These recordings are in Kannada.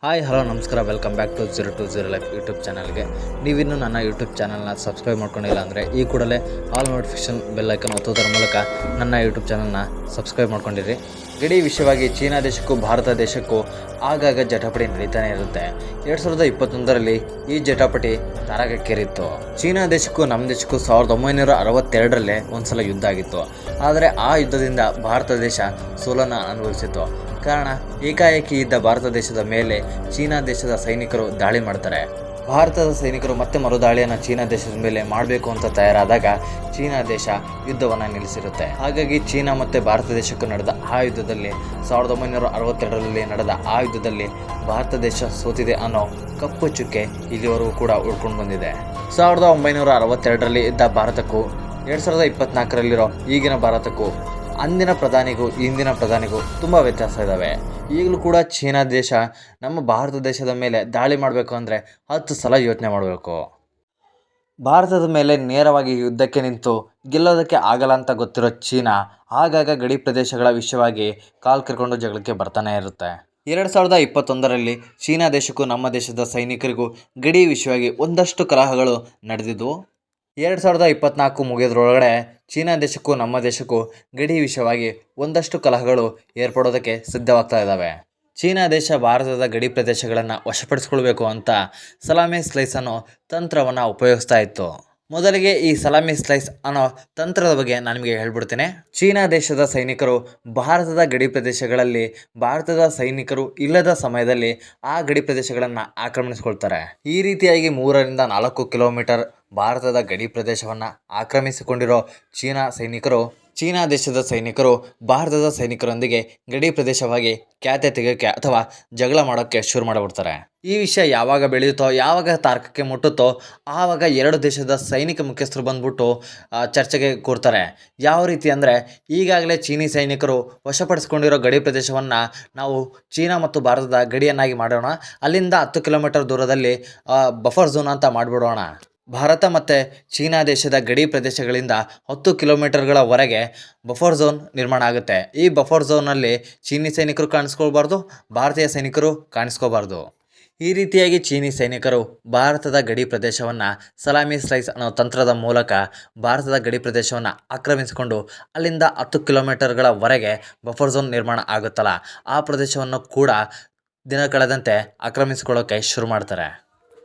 ಹಾಯ್ ಹಲೋ ನಮಸ್ಕಾರ, welcome back to 020 life YouTube ಚಾನಲ್ಗೆ. ನೀವಿನ್ನೂ ನನ್ನ ಯೂಟ್ಯೂಬ್ ಚಾನಲ್ನ ಸಬ್ಸ್ಕ್ರೈಬ್ ಮಾಡ್ಕೊಂಡಿಲ್ಲ ಅಂದರೆ ಈ ಕೂಡಲೇ ಆಲ್ ನೋಟಿಫಿಕೇಷನ್ ಬೆಲ್ ಐಕನ್ ಒತ್ತೋದರ ಮೂಲಕ ನನ್ನ ಯೂಟ್ಯೂಬ್ ಚಾನಲ್ನ ಸಬ್ಸ್ಕ್ರೈಬ್ ಮಾಡ್ಕೊಂಡಿರಿ. ಗಡಿ ವಿಷಯವಾಗಿ ಚೀನಾ ದೇಶಕ್ಕೂ ಭಾರತ ದೇಶಕ್ಕೂ ಆಗಾಗ ಜಟಾಪಟಿ ನಡೀತಾನೆ ಇರುತ್ತೆ. 2021ರಲ್ಲಿ ಈ ಜಟಾಪಟಿ ತಾರಕಕ್ಕೇರಿತ್ತು. ಚೀನಾ ದೇಶಕ್ಕೂ ನಮ್ಮ ದೇಶಕ್ಕೂ 1962ರಲ್ಲೇ ಒಂದ್ಸಲ ಯುದ್ಧ ಆಗಿತ್ತು. ಆದರೆ ಆ ಯುದ್ಧದಿಂದ ಭಾರತ ದೇಶ ಸೋಲನ್ನು ಅನುಭವಿಸಿತ್ತು. ಕಾರಣ, ಏಕಾಏಕಿ ಇದ್ದ ಭಾರತ ದೇಶದ ಮೇಲೆ ಚೀನಾ ದೇಶದ ಸೈನಿಕರು ದಾಳಿ ಮಾಡ್ತಾರೆ. ಭಾರತದ ಸೈನಿಕರು ಮತ್ತೆ ಮರುದಾಳಿಯನ್ನು ಚೀನಾ ದೇಶದ ಮೇಲೆ ಮಾಡಬೇಕು ಅಂತ ತಯಾರಾದಾಗ ಚೀನಾ ದೇಶ ಯುದ್ಧವನ್ನು ನಿಲ್ಲಿಸಿರುತ್ತೆ. ಹಾಗಾಗಿ ಚೀನಾ ಮತ್ತು ಭಾರತ ದೇಶಕ್ಕೂ ನಡೆದ ಆ ಯುದ್ಧದಲ್ಲಿ 1962ರಲ್ಲಿ ನಡೆದ ಆ ಯುದ್ಧದಲ್ಲಿ ಭಾರತ ದೇಶ ಸೋತಿದೆ ಅನ್ನೋ ಕಪ್ಪು ಚುಕ್ಕೆ ಇಲ್ಲಿವರೆಗೂ ಕೂಡ ಉಳ್ಕೊಂಡು ಬಂದಿದೆ. 1962ರಲ್ಲಿ ಇದ್ದ ಭಾರತಕ್ಕೂ 2024ರಲ್ಲಿರೋ ಈಗಿನ ಭಾರತಕ್ಕೂ ಅಂದಿನ ಪ್ರಧಾನಿಗೂ ಇಂದಿನ ಪ್ರಧಾನಿಗೂ ತುಂಬ ವ್ಯತ್ಯಾಸ ಇದ್ದಾವೆ. ಈಗಲೂ ಕೂಡ ಚೀನಾ ದೇಶ ನಮ್ಮ ಭಾರತ ದೇಶದ ಮೇಲೆ ದಾಳಿ ಮಾಡಬೇಕು ಅಂದರೆ 10 ಸಲ ಯೋಚನೆ ಮಾಡಬೇಕು. ಭಾರತದ ಮೇಲೆ ನೇರವಾಗಿ ಯುದ್ಧಕ್ಕೆ ನಿಂತು ಗೆಲ್ಲೋದಕ್ಕೆ ಆಗಲ್ಲ ಅಂತ ಗೊತ್ತಿರೋ ಚೀನಾ ಆಗಾಗ ಗಡಿ ಪ್ರದೇಶಗಳ ವಿಷಯವಾಗಿ ಕಾಲು ಕೆರ್ಕೊಂಡು ಜಗಳಕ್ಕೆ ಬರ್ತಾನೆ ಇರುತ್ತೆ. 2021ರಲ್ಲಿ ಚೀನಾ ದೇಶಕ್ಕೂ ನಮ್ಮ ದೇಶದ ಸೈನಿಕರಿಗೂ ಗಡಿ ವಿಷಯವಾಗಿ ಒಂದಷ್ಟು ಕಲಹಗಳು ನಡೆದಿದ್ದವು. 2024 ಮುಗಿಯೋದ್ರೊಳಗಡೆ ಚೀನಾ ದೇಶಕ್ಕೂ ನಮ್ಮ ದೇಶಕ್ಕೂ ಗಡಿ ವಿಷಯವಾಗಿ ಒಂದಷ್ಟು ಕಲಹಗಳು ಏರ್ಪಡೋದಕ್ಕೆ ಸಿದ್ಧವಾಗ್ತಾ ಇದ್ದಾವೆ. ಚೀನಾ ದೇಶ ಭಾರತದ ಗಡಿ ಪ್ರದೇಶಗಳನ್ನು ವಶಪಡಿಸ್ಕೊಳ್ಬೇಕು ಅಂತ ಸಲಾಮಿ ಸ್ಲೈಸ್ ಅನ್ನೋ ತಂತ್ರವನ್ನು ಉಪಯೋಗಿಸ್ತಾ ಇತ್ತು. ಮೊದಲಿಗೆ ಈ ಸಲಾಮಿ ಸ್ಲೈಸ್ ಅನ್ನೋ ತಂತ್ರದ ಬಗ್ಗೆ ನಾನು ನಿಮಗೆ ಹೇಳ್ಬಿಡ್ತೇನೆ. ಚೀನಾ ದೇಶದ ಸೈನಿಕರು ಭಾರತದ ಗಡಿ ಪ್ರದೇಶಗಳಲ್ಲಿ ಭಾರತದ ಸೈನಿಕರು ಇಲ್ಲದ ಸಮಯದಲ್ಲಿ ಆ ಗಡಿ ಪ್ರದೇಶಗಳನ್ನು ಆಕ್ರಮಿಸಿಕೊಳ್ತಾರೆ. ಈ ರೀತಿಯಾಗಿ 3ರಿಂದ 4 ಕಿಲೋಮೀಟರ್ ಭಾರತದ ಗಡಿ ಪ್ರದೇಶವನ್ನು ಆಕ್ರಮಿಸಿಕೊಂಡಿರೋ ಚೀನಾ ದೇಶದ ಸೈನಿಕರು ಭಾರತದ ಸೈನಿಕರೊಂದಿಗೆ ಗಡಿ ಪ್ರದೇಶವಾಗಿ ಖ್ಯಾತೆ ತೆಗೆಯೋಕ್ಕೆ ಅಥವಾ ಜಗಳ ಮಾಡೋಕ್ಕೆ ಶುರು ಮಾಡಿಬಿಡ್ತಾರೆ. ಈ ವಿಷಯ ಯಾವಾಗ ಬೆಳೆಯುತ್ತೋ, ಯಾವಾಗ ತಾರಕಕ್ಕೆ ಮುಟ್ಟುತ್ತೋ ಆವಾಗ 2 ದೇಶದ ಸೈನಿಕ ಮುಖ್ಯಸ್ಥರು ಬಂದ್ಬಿಟ್ಟು ಚರ್ಚೆಗೆ ಕೂರ್ತಾರೆ. ಯಾವ ರೀತಿ ಅಂದರೆ, ಈಗಾಗಲೇ ಚೀನಿ ಸೈನಿಕರು ವಶಪಡಿಸ್ಕೊಂಡಿರೋ ಗಡಿ ಪ್ರದೇಶವನ್ನು ನಾವು ಚೀನಾ ಮತ್ತು ಭಾರತದ ಗಡಿಯನ್ನಾಗಿ ಮಾಡೋಣ, ಅಲ್ಲಿಂದ 10 ಕಿಲೋಮೀಟರ್ ದೂರದಲ್ಲಿ ಬಫರ್ ಝೋನ್ ಅಂತ ಮಾಡಿಬಿಡೋಣ. ಭಾರತ ಮತ್ತು ಚೀನಾ ದೇಶದ ಗಡಿ ಪ್ರದೇಶಗಳಿಂದ 10 ಕಿಲೋಮೀಟರ್ಗಳವರೆಗೆ ಬಫರ್ ಝೋನ್ ನಿರ್ಮಾಣ ಆಗುತ್ತೆ. ಈ ಬಫರ್ ಝೋನಲ್ಲಿ ಚೀನಿ ಸೈನಿಕರು ಕಾಣಿಸ್ಕೊಳ್ಬಾರ್ದು, ಭಾರತೀಯ ಸೈನಿಕರು ಕಾಣಿಸ್ಕೋಬಾರ್ದು. ಈ ರೀತಿಯಾಗಿ ಚೀನಿ ಸೈನಿಕರು ಭಾರತದ ಗಡಿ ಪ್ರದೇಶವನ್ನು ಸಲಾಮಿ ಸ್ಲೈಸ್ ಅನ್ನೋ ತಂತ್ರದ ಮೂಲಕ ಭಾರತದ ಗಡಿ ಪ್ರದೇಶವನ್ನು ಆಕ್ರಮಿಸಿಕೊಂಡು ಅಲ್ಲಿಂದ 10 ಕಿಲೋಮೀಟರ್ಗಳವರೆಗೆ ಬಫರ್ ಝೋನ್ ನಿರ್ಮಾಣ ಆಗುತ್ತಲ್ಲ, ಆ ಪ್ರದೇಶವನ್ನು ಕೂಡ ದಿನ ಕಳೆದಂತೆ ಆಕ್ರಮಿಸಿಕೊಳ್ಳೋಕ್ಕೆ ಶುರು ಮಾಡ್ತಾರೆ.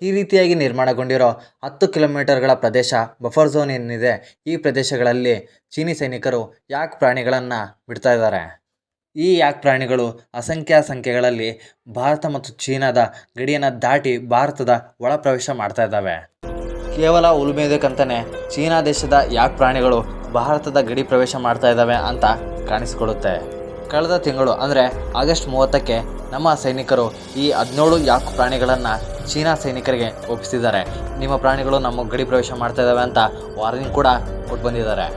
ಈ ರೀತಿಯಾಗಿ ನಿರ್ಮಾಣಗೊಂಡಿರೋ 10 ಕಿಲೋಮೀಟರ್ಗಳ ಪ್ರದೇಶ ಬಫರ್ ಝೋನ್ ಏನಿದೆ, ಈ ಪ್ರದೇಶಗಳಲ್ಲಿ ಚೀನಿ ಸೈನಿಕರು ಯಾಕ್ ಪ್ರಾಣಿಗಳನ್ನು ಬಿಡ್ತಾ ಇದ್ದಾರೆ. ಈ ಯಾಕ್ ಪ್ರಾಣಿಗಳು ಸಂಖ್ಯೆಗಳಲ್ಲಿ ಭಾರತ ಮತ್ತು ಚೀನಾದ ಗಡಿಯನ್ನು ದಾಟಿ ಭಾರತದ ಒಳ ಪ್ರವೇಶ ಮಾಡ್ತಾ ಇದ್ದಾವೆ. ಕೇವಲ ಉಳುಮೆದಕ್ಕಂತಲೇ ಚೀನಾ ದೇಶದ ಯಾಕ್ ಪ್ರಾಣಿಗಳು ಭಾರತದ ಗಡಿ ಪ್ರವೇಶ ಮಾಡ್ತಾ ಇದ್ದಾವೆ ಅಂತ ಕಾಣಿಸಿಕೊಳ್ಳುತ್ತೆ. ಕಳೆದ ತಿಂಗಳು ಅಂದರೆ ಆಗಸ್ಟ್ 30ಕ್ಕೆ ನಮ್ಮ ಸೈನಿಕರು ಈ 17 ಯಾಕ್ ಪ್ರಾಣಿಗಳನ್ನು ಚೀನಾ ಸೈನಿಕರಿಗೆ ಒಪ್ಪಿಸಿದ್ದಾರೆ. ನಿಮ್ಮ ಪ್ರಾಣಿಗಳು ನಮ್ಮ ಗಡಿ ಪ್ರವೇಶ ಮಾಡ್ತಾ ಇದ್ದಾವೆ ಅಂತ ವಾರ್ನಿಂಗ್ ಕೂಡ ಕೊಟ್ಟು ಬಂದಿದ್ದಾರೆ.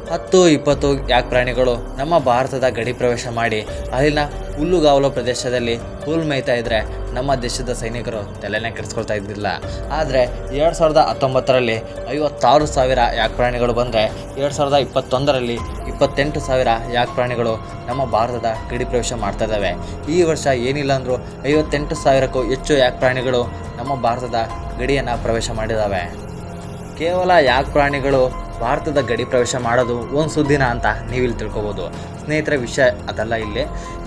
10-20 ಯಾಕ್ ಪ್ರಾಣಿಗಳು ನಮ್ಮ ಭಾರತದ ಗಡಿ ಪ್ರವೇಶ ಮಾಡಿ ಅಲ್ಲಿನ ಹುಲ್ಲುಗಾವಲು ಪ್ರದೇಶದಲ್ಲಿ ಹುಲ್ಲು ಮೇಯ್ತಾ ಇದ್ದರೆ ನಮ್ಮ ದೇಶದ ಸೈನಿಕರು ತಲೆನೇ ಕೆಡಿಸ್ಕೊಳ್ತಾ ಇದ್ದಿಲ್ಲ. ಆದರೆ 2019ರಲ್ಲಿ 56,000 ಯಾಕ್ ಪ್ರಾಣಿಗಳು ಬಂದರೆ 2021ರಲ್ಲಿ 28,000 ಯಾಕ್ ಪ್ರಾಣಿಗಳು ನಮ್ಮ ಭಾರತದ ಗಡಿ ಪ್ರವೇಶ ಮಾಡ್ತಾ ಇದ್ದಾವೆ. ಈ ವರ್ಷ ಏನಿಲ್ಲ ಅಂದರೂ 58,000ಕ್ಕೂ ಹೆಚ್ಚು ಯಾಕ್ ಪ್ರಾಣಿಗಳು ನಮ್ಮ ಭಾರತದ ಗಡಿಯನ್ನು ಪ್ರವೇಶ ಮಾಡಿದ್ದಾವೆ. ಕೇವಲ ಯಾಕ್ ಪ್ರಾಣಿಗಳು ಭಾರತದ ಗಡಿ ಪ್ರವೇಶ ಮಾಡೋದು ಒಂದು ಸುದ್ದಿನ ಅಂತ ನೀವಿಲ್ಲಿ ತಿಳ್ಕೊಬೋದು. ಸ್ನೇಹಿತರ, ವಿಷಯ ಅದಲ್ಲ.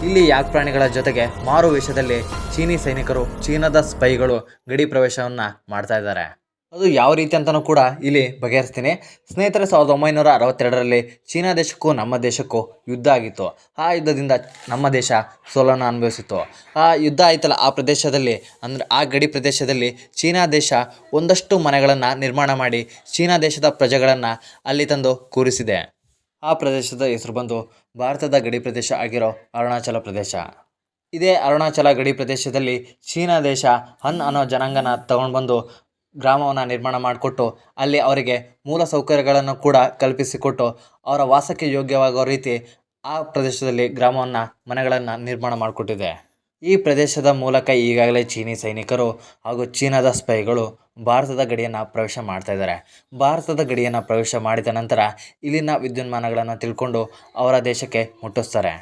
ಇಲ್ಲಿ ಯಾಕ್ ಪ್ರಾಣಿಗಳ ಜೊತೆಗೆ ಮಾರು ವೇಷದಲ್ಲಿ ಚೀನಿ ಸೈನಿಕರು, ಚೀನಾದ ಸ್ಪೈಗಳು ಗಡಿ ಪ್ರವೇಶವನ್ನು ಮಾಡ್ತಾ ಇದ್ದಾರೆ. ಅದು ಯಾವ ರೀತಿ ಅಂತಲೂ ಕೂಡ ಇಲ್ಲಿ ಬಗೆಹರಿಸ್ತೀನಿ. ಸ್ನೇಹಿತರೆ, 1962ರಲ್ಲಿ ಚೀನಾ ದೇಶಕ್ಕೂ ನಮ್ಮ ದೇಶಕ್ಕೂ ಯುದ್ಧ ಆಗಿತ್ತು. ಆ ಯುದ್ಧದಿಂದ ನಮ್ಮ ದೇಶ ಸೋಲನ್ನು ಅನುಭವಿಸಿತ್ತು. ಆ ಯುದ್ಧ ಆಯ್ತಲ್ಲ, ಆ ಪ್ರದೇಶದಲ್ಲಿ ಅಂದರೆ ಆ ಗಡಿ ಪ್ರದೇಶದಲ್ಲಿ ಚೀನಾ ದೇಶ ಒಂದಷ್ಟು ಮನೆಗಳನ್ನು ನಿರ್ಮಾಣ ಮಾಡಿ ಚೀನಾ ದೇಶದ ಪ್ರಜೆಗಳನ್ನು ಅಲ್ಲಿ ತಂದು ಕೂರಿಸಿದೆ. ಆ ಪ್ರದೇಶದ ಹೆಸರು ಬಂದು ಭಾರತದ ಗಡಿ ಪ್ರದೇಶ ಆಗಿರೋ ಅರುಣಾಚಲ ಪ್ರದೇಶ. ಇದೇ ಅರುಣಾಚಲ ಗಡಿ ಪ್ರದೇಶದಲ್ಲಿ ಚೀನಾ ದೇಶ ಹನ್ ಅನ್ನೋ ಜನಾಂಗನ ತಗೊಂಡು ಬಂದು ಗ್ರಾಮವನ್ನು ನಿರ್ಮಾಣ ಮಾಡಿಕೊಟ್ಟು ಅಲ್ಲಿ ಅವರಿಗೆ ಮೂಲ ಸೌಕರ್ಯಗಳನ್ನು ಕೂಡ ಕಲ್ಪಿಸಿಕೊಟ್ಟು ಅವರ ವಾಸಕ್ಕೆ ಯೋಗ್ಯವಾಗೋ ರೀತಿ ಆ ಪ್ರದೇಶದಲ್ಲಿ ಮನೆಗಳನ್ನು ನಿರ್ಮಾಣ ಮಾಡಿಕೊಟ್ಟಿದೆ. ಈ ಪ್ರದೇಶದ ಮೂಲಕ ಈಗಾಗಲೇ ಚೀನಿ ಸೈನಿಕರು ಹಾಗೂ ಚೀನಾದ ಸ್ಪೈಗಳು ಭಾರತದ ಗಡಿಯನ್ನು ಪ್ರವೇಶ ಮಾಡ್ತಾ ಇದ್ದಾರೆ. ಭಾರತದ ಗಡಿಯನ್ನು ಪ್ರವೇಶ ಮಾಡಿದ ನಂತರ ಇಲ್ಲಿನ ವಿದ್ಯುನ್ಮಾನಗಳನ್ನು ತಿಳ್ಕೊಂಡು ಅವರ ದೇಶಕ್ಕೆ ಮುಟ್ಟಿಸ್ತಾರೆ.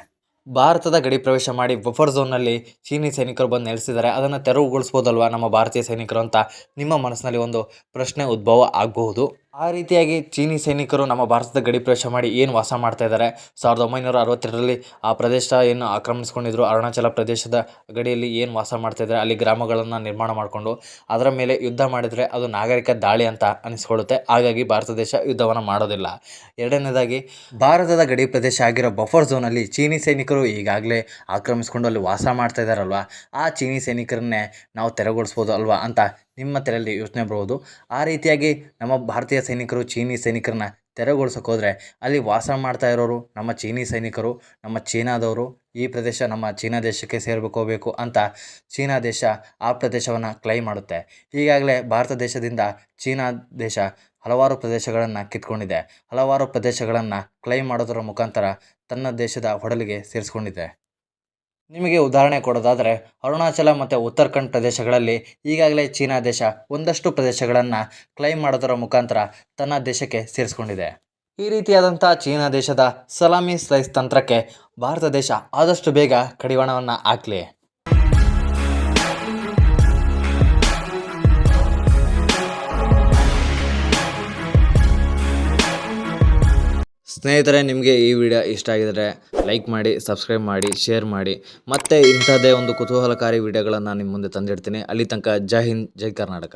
ಭಾರತದ ಗಡಿ ಪ್ರವೇಶ ಮಾಡಿ ಬಫರ್ ಝೋನ್ನಲ್ಲಿ ಚೀನಿ ಸೈನಿಕರು ಬಂದು ನೆಲೆಸಿದ್ದಾರೆ. ಅದನ್ನು ತೆರವುಗೊಳಿಸ್ಬೋದಲ್ವಾ ನಮ್ಮ ಭಾರತೀಯ ಸೈನಿಕರು ಅಂತ ನಿಮ್ಮ ಮನಸ್ಸಿನಲ್ಲಿ ಒಂದು ಪ್ರಶ್ನೆ ಉದ್ಭವ ಆಗಬಹುದು. ಆ ರೀತಿಯಾಗಿ ಚೀನಿ ಸೈನಿಕರು ನಮ್ಮ ಭಾರತದ ಗಡಿ ಪ್ರವೇಶ ಮಾಡಿ ಏನು ವಾಸ ಮಾಡ್ತಾ ಇದ್ದಾರೆ, 1962ರಲ್ಲಿ ಆ ಪ್ರದೇಶ ಏನು ಆಕ್ರಮಿಸ್ಕೊಂಡಿದ್ರು, ಅರುಣಾಚಲ ಪ್ರದೇಶದ ಗಡಿಯಲ್ಲಿ ಏನು ವಾಸ ಮಾಡ್ತಾ ಇದ್ದಾರೆ, ಅಲ್ಲಿ ಗ್ರಾಮಗಳನ್ನು ನಿರ್ಮಾಣ ಮಾಡಿಕೊಂಡು ಅದರ ಮೇಲೆ ಯುದ್ಧ ಮಾಡಿದರೆ ಅದು ನಾಗರಿಕ ದಾಳಿ ಅಂತ ಅನಿಸ್ಕೊಳ್ಳುತ್ತೆ. ಹಾಗಾಗಿ ಭಾರತ ದೇಶ ಯುದ್ಧವನ್ನು ಮಾಡೋದಿಲ್ಲ. ಎರಡನೇದಾಗಿ, ಭಾರತದ ಗಡಿ ಪ್ರದೇಶ ಆಗಿರೋ ಬಫರ್ ಝೋನಲ್ಲಿ ಚೀನಿ ಸೈನಿಕರು ಈಗಾಗಲೇ ಆಕ್ರಮಿಸ್ಕೊಂಡು ಅಲ್ಲಿ ವಾಸ ಮಾಡ್ತಾ ಇದ್ದಾರಲ್ವ, ಆ ಚೀನಿ ಸೈನಿಕರನ್ನೇ ನಾವು ತೆರವುಗೊಳಿಸ್ಬೋದು ಅಲ್ವಾ ಅಂತ ನಿಮ್ಮ ತಲೆಯಲ್ಲಿ ಯೋಚನೆ ಬರ್ಬೋದು. ಆ ರೀತಿಯಾಗಿ ನಮ್ಮ ಭಾರತೀಯ ಸೈನಿಕರು ಚೀನಿ ಸೈನಿಕರನ್ನ ತೆರವುಗೊಳಿಸೋಕೆ ಹೋದರೆ ಅಲ್ಲಿ ವಾಸ ಮಾಡ್ತಾ ಇರೋರು ನಮ್ಮ ಚೀನಿ ಸೈನಿಕರು, ನಮ್ಮ ಚೀನಾದವರು. ಈ ಪ್ರದೇಶ ನಮ್ಮ ಚೀನಾ ದೇಶಕ್ಕೆ ಸೇರ್ಬೇಕು ಅಂತ ಚೀನಾ ದೇಶ ಆ ಪ್ರದೇಶವನ್ನು ಕ್ಲೈಮ್ ಮಾಡುತ್ತೆ. ಈಗಾಗಲೇ ಭಾರತ ದೇಶದಿಂದ ಚೀನಾ ದೇಶ ಹಲವಾರು ಪ್ರದೇಶಗಳನ್ನು ಕಿತ್ಕೊಂಡಿದೆ. ಹಲವಾರು ಪ್ರದೇಶಗಳನ್ನು ಕ್ಲೈಮ್ ಮಾಡೋದರ ಮುಖಾಂತರ ತನ್ನ ದೇಶದ ಒಡಲಿಗೆ ಸೇರಿಸ್ಕೊಂಡಿದೆ. ನಿಮಗೆ ಉದಾಹರಣೆ ಕೊಡೋದಾದರೆ, ಅರುಣಾಚಲ ಮತ್ತು ಉತ್ತರಾಖಂಡ್ ಪ್ರದೇಶಗಳಲ್ಲಿ ಈಗಾಗಲೇ ಚೀನಾ ದೇಶ ಒಂದಷ್ಟು ಪ್ರದೇಶಗಳನ್ನು ಕ್ಲೈಮ್ ಮಾಡೋದರ ಮುಖಾಂತರ ತನ್ನ ದೇಶಕ್ಕೆ ಸೇರಿಸ್ಕೊಂಡಿದೆ. ಈ ರೀತಿಯಾದಂಥ ಚೀನಾ ದೇಶದ ಸಲಾಮಿ ಸ್ಲೈಸ್ ತಂತ್ರಕ್ಕೆ ಭಾರತ ದೇಶ ಆದಷ್ಟು ಬೇಗ ಕಡಿವಾಣವನ್ನು ಹಾಕಲಿ. ಸ್ನೇಹಿತರೆ, ನಿಮಗೆ ಈ ವಿಡಿಯೋ ಇಷ್ಟ ಆಗಿದರೆ ಲೈಕ್ ಮಾಡಿ, ಸಬ್ಸ್ಕ್ರೈಬ್ ಮಾಡಿ, ಶೇರ್ ಮಾಡಿ. ಮತ್ತೆ ಇಂಥದ್ದೇ ಒಂದು ಕುತೂಹಲಕಾರಿ ವಿಡಿಯೋಗಳನ್ನು ನಿಮ್ಮ ಮುಂದೆ ತಂದಿಡ್ತೀನಿ. ಅಲ್ಲಿ ತನಕ ಜೈ ಹಿಂದ್, ಜೈ ಕರ್ನಾಟಕ.